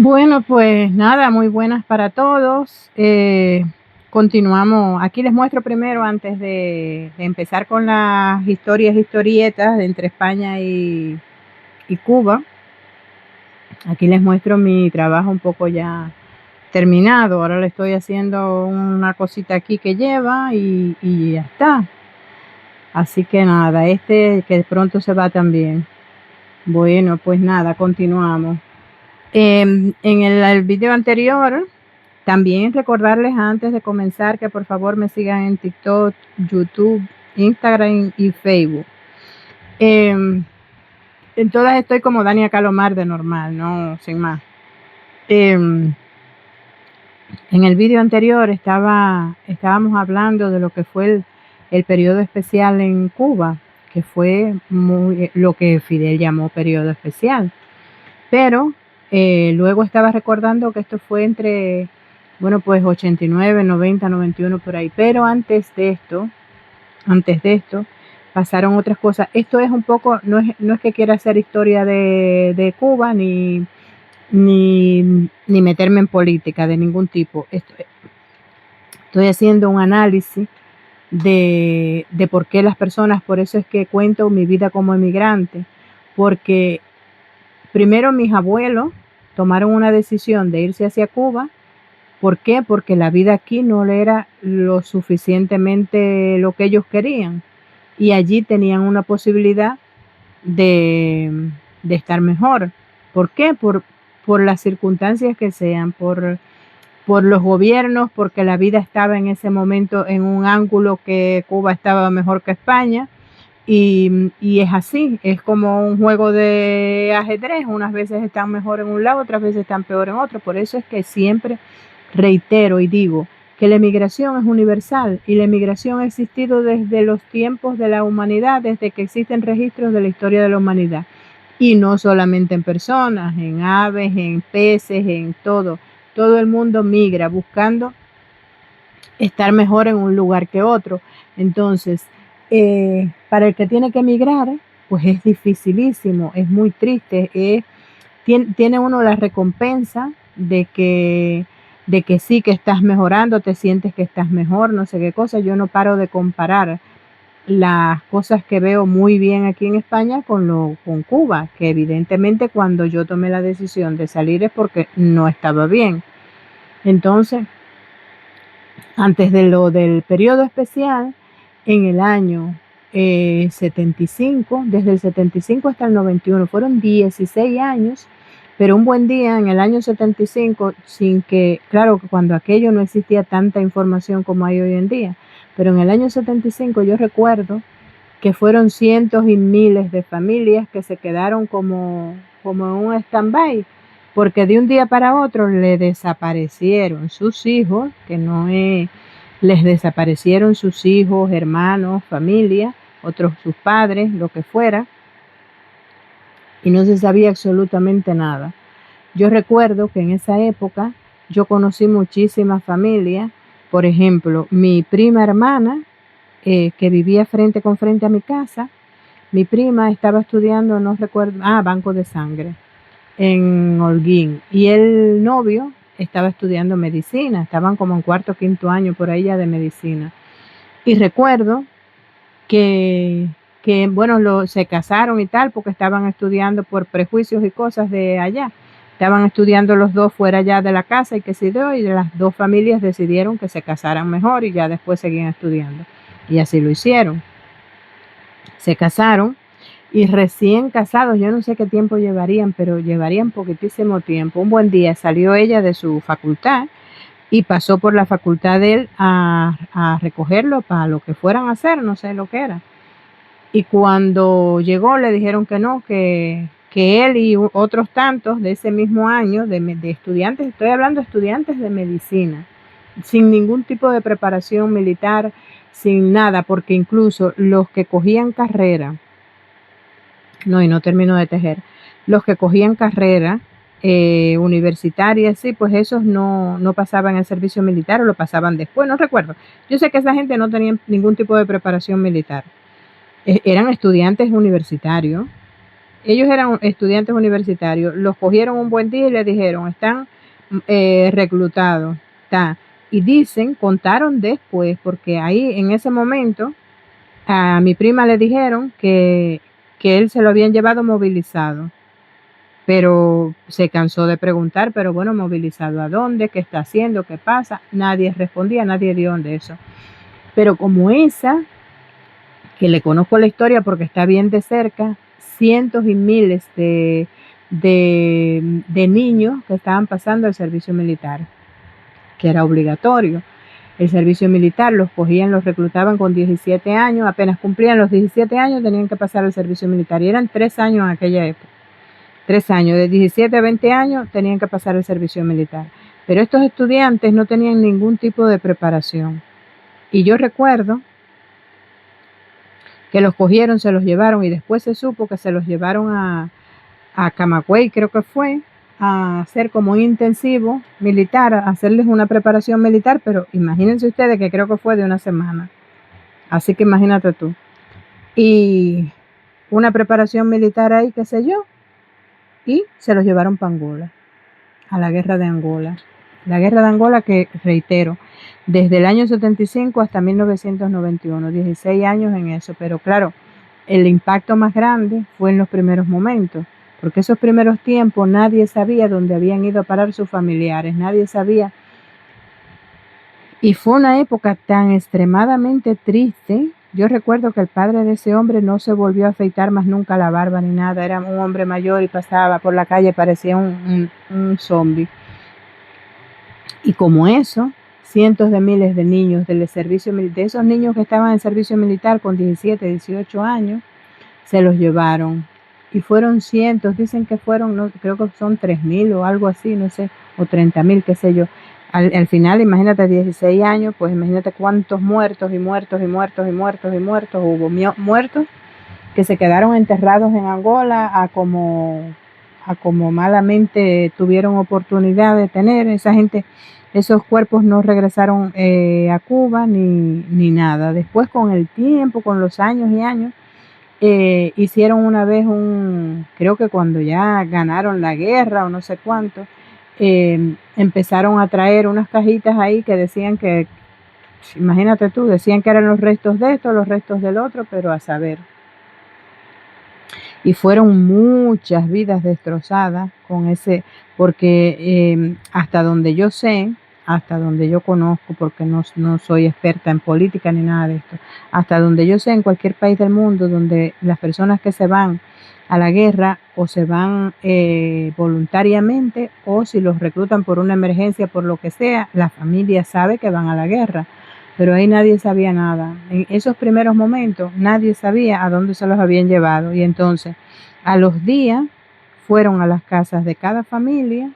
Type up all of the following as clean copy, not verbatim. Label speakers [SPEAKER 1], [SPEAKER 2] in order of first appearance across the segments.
[SPEAKER 1] Bueno, pues nada, muy buenas para todos. Continuamos. Aquí les muestro primero, antes de empezar con las historietas de entre España y Cuba. Aquí les muestro mi trabajo un poco ya terminado. Ahora le estoy haciendo una cosita aquí que lleva y ya está. Así que nada, este que pronto se va también. Bueno, pues nada, continuamos. En el video anterior, también recordarles antes de comenzar que por favor me sigan en TikTok, YouTube, Instagram y Facebook. En todas estoy como Dania Calomar de normal, no sin más. En el video anterior estábamos hablando de lo que fue el periodo especial en Cuba, que fue lo que Fidel llamó periodo especial. Pero luego estaba recordando que esto fue entre, bueno, pues 89, 90, 91 por ahí. Pero antes de esto, pasaron otras cosas. Esto es un poco, no es que quiera hacer historia de Cuba ni meterme en política de ningún tipo. Estoy haciendo un análisis de por qué las personas, por eso es que cuento mi vida como emigrante, porque primero mis abuelos tomaron una decisión de irse hacia Cuba. ¿Por qué? Porque la vida aquí no le era lo suficientemente lo que ellos querían. Y allí tenían una posibilidad de estar mejor. ¿Por qué? Por las circunstancias que sean, por los gobiernos, porque la vida estaba en ese momento en un ángulo que Cuba estaba mejor que España. Y es así, es como un juego de ajedrez, unas veces están mejor en un lado, otras veces están peor en otro. Por eso es que siempre reitero y digo que la emigración es universal, y la emigración ha existido desde los tiempos de la humanidad, desde que existen registros de la historia de la humanidad, y no solamente en personas, en aves, en peces, en todo el mundo migra buscando estar mejor en un lugar que otro. Entonces, para el que tiene que emigrar, pues es dificilísimo, es muy triste. Tiene uno la recompensa de que sí, que estás mejorando, te sientes que estás mejor, no sé qué cosa. Yo no paro de comparar las cosas que veo muy bien aquí en España con Cuba, que evidentemente cuando yo tomé la decisión de salir es porque no estaba bien. Entonces, antes de lo del periodo especial, en el año 75, desde el 75 hasta el 91, fueron 16 años, pero un buen día en el año 75, sin que, claro, cuando aquello no existía tanta información como hay hoy en día, pero en el año 75 yo recuerdo que fueron cientos y miles de familias que se quedaron como en un stand-by, porque de un día para otro le desaparecieron sus hijos, les desaparecieron sus hijos, hermanos, familia, otros sus padres, lo que fuera, y no se sabía absolutamente nada. Yo recuerdo que en esa época yo conocí muchísimas familias. Por ejemplo, mi prima hermana, que vivía frente con frente a mi casa, mi prima estaba estudiando, no recuerdo, banco de sangre, en Holguín, y el novio estaba estudiando medicina, estaban como en cuarto o quinto año por ahí ya de medicina. Y recuerdo que bueno, se casaron y tal, porque estaban estudiando por prejuicios y cosas de allá. Estaban estudiando los dos fuera ya de la casa y qué sé yo, y las dos familias decidieron que se casaran mejor y ya después seguían estudiando. Y así lo hicieron. Se casaron, y recién casados, yo no sé qué tiempo llevarían, pero llevarían poquitísimo tiempo. Un buen día salió ella de su facultad y pasó por la facultad de él a recogerlo para lo que fueran a hacer, no sé lo que era. Y cuando llegó le dijeron que no, que él y otros tantos de ese mismo año, de estudiantes, estoy hablando de estudiantes de medicina, sin ningún tipo de preparación militar, sin nada, porque incluso los que cogían carrera, y no termino de tejer, los que cogían carrera universitaria, sí, pues esos no pasaban el servicio militar, o lo pasaban después, no recuerdo. Yo sé que esa gente no tenía ningún tipo de preparación militar. Eran estudiantes universitarios ellos eran estudiantes universitarios, los cogieron un buen día y les dijeron, están reclutados, está. Y dicen, contaron después, porque ahí en ese momento a mi prima le dijeron que él se lo habían llevado movilizado, pero se cansó de preguntar, pero bueno, movilizado a dónde, qué está haciendo, qué pasa, nadie respondía, nadie dio de eso. Pero como esa, que le conozco la historia porque está bien de cerca, cientos y miles de niños que estaban pasando el servicio militar, que era obligatorio. El servicio militar los cogían, los reclutaban con 17 años, apenas cumplían los 17 años tenían que pasar el servicio militar, y eran 3 años en aquella época. 3 años, de 17 a 20 años tenían que pasar el servicio militar. Pero estos estudiantes no tenían ningún tipo de preparación. Y yo recuerdo que los cogieron, se los llevaron, y después se supo que se los llevaron a Camagüey, creo que fue, a hacer como un intensivo militar, a hacerles una preparación militar, pero imagínense ustedes que creo que fue de una semana. Así que imagínate tú. Y una preparación militar ahí, qué sé yo, y se los llevaron para Angola, a la guerra de Angola. La guerra de Angola que, reitero, desde el año 75 hasta 1991, 16 años en eso, pero claro, el impacto más grande fue en los primeros momentos, porque esos primeros tiempos nadie sabía dónde habían ido a parar sus familiares, nadie sabía. Y fue una época tan extremadamente triste. Yo recuerdo que el padre de ese hombre no se volvió a afeitar más nunca la barba ni nada, era un hombre mayor y pasaba por la calle, parecía un zombie. Y como eso, cientos de miles de niños del servicio militar, de esos niños que estaban en servicio militar con 17, 18 años, se los llevaron. Y fueron cientos, dicen que fueron, no, creo que son 3.000 o algo así, no sé, o 30.000, qué sé yo. Al final, imagínate, 16 años, pues imagínate cuántos muertos y muertos y muertos y muertos y muertos hubo. Muertos que se quedaron enterrados en Angola a como malamente tuvieron oportunidad de tener. Esa gente, esos cuerpos no regresaron a Cuba ni nada. Después, con el tiempo, con los años y años, hicieron una vez creo que cuando ya ganaron la guerra o no sé cuánto, empezaron a traer unas cajitas ahí que decían que, imagínate tú, decían que eran los restos de esto, los restos del otro, pero a saber. Y fueron muchas vidas destrozadas con ese, porque hasta donde yo sé, hasta donde yo conozco, porque no soy experta en política ni nada de esto, hasta donde yo sé, en cualquier país del mundo donde las personas que se van a la guerra o se van voluntariamente, o si los reclutan por una emergencia, por lo que sea, la familia sabe que van a la guerra. Pero ahí nadie sabía nada. En esos primeros momentos nadie sabía a dónde se los habían llevado. Y entonces, a los días, fueron a las casas de cada familia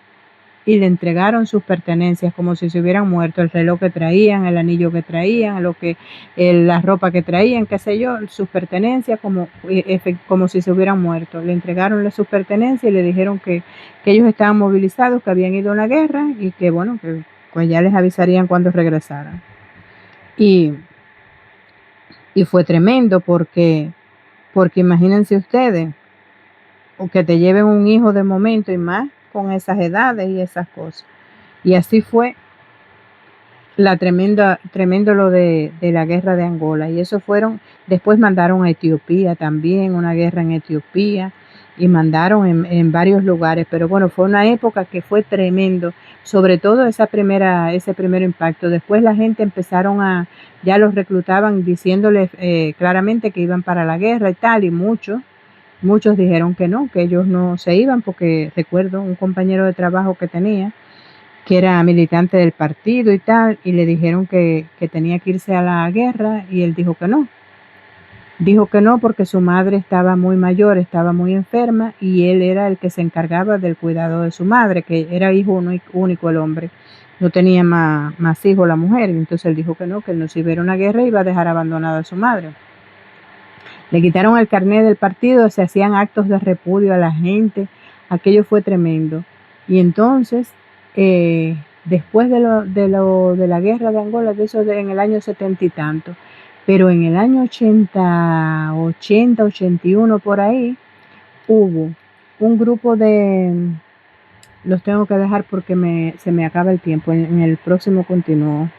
[SPEAKER 1] y le entregaron sus pertenencias como si se hubieran muerto, el reloj que traían, el anillo que traían, la ropa que traían, qué sé yo, sus pertenencias como si se hubieran muerto. Le entregaron sus pertenencias y le dijeron que ellos estaban movilizados, que habían ido a una guerra y que bueno, que pues ya les avisarían cuando regresaran. Y fue tremendo porque imagínense ustedes, o que te lleven un hijo de momento y más con esas edades y esas cosas. Y así fue tremendo lo de la guerra de Angola. Y eso después mandaron a Etiopía también, una guerra en Etiopía, y mandaron en varios lugares. Pero bueno, fue una época que fue tremendo, sobre todo ese primer impacto. Después la gente ya los reclutaban diciéndoles claramente que iban para la guerra y tal, y muchos dijeron que no, que ellos no se iban, porque recuerdo un compañero de trabajo que tenía, que era militante del partido y tal, y le dijeron que tenía que irse a la guerra, y él dijo que no. Dijo que no porque su madre estaba muy mayor, estaba muy enferma, y él era el que se encargaba del cuidado de su madre, que era hijo único el hombre. No tenía más hijos la mujer, y entonces él dijo que no, que él no se iba a ir a una guerra y iba a dejar abandonada a su madre. Le quitaron el carnet del partido, se hacían actos de repudio a la gente, aquello fue tremendo. Y entonces, después de la guerra de Angola, en el año 70 y tanto, pero en el año 81 por ahí, hubo un grupo de, los tengo que dejar porque se me acaba el tiempo, en el próximo continúo.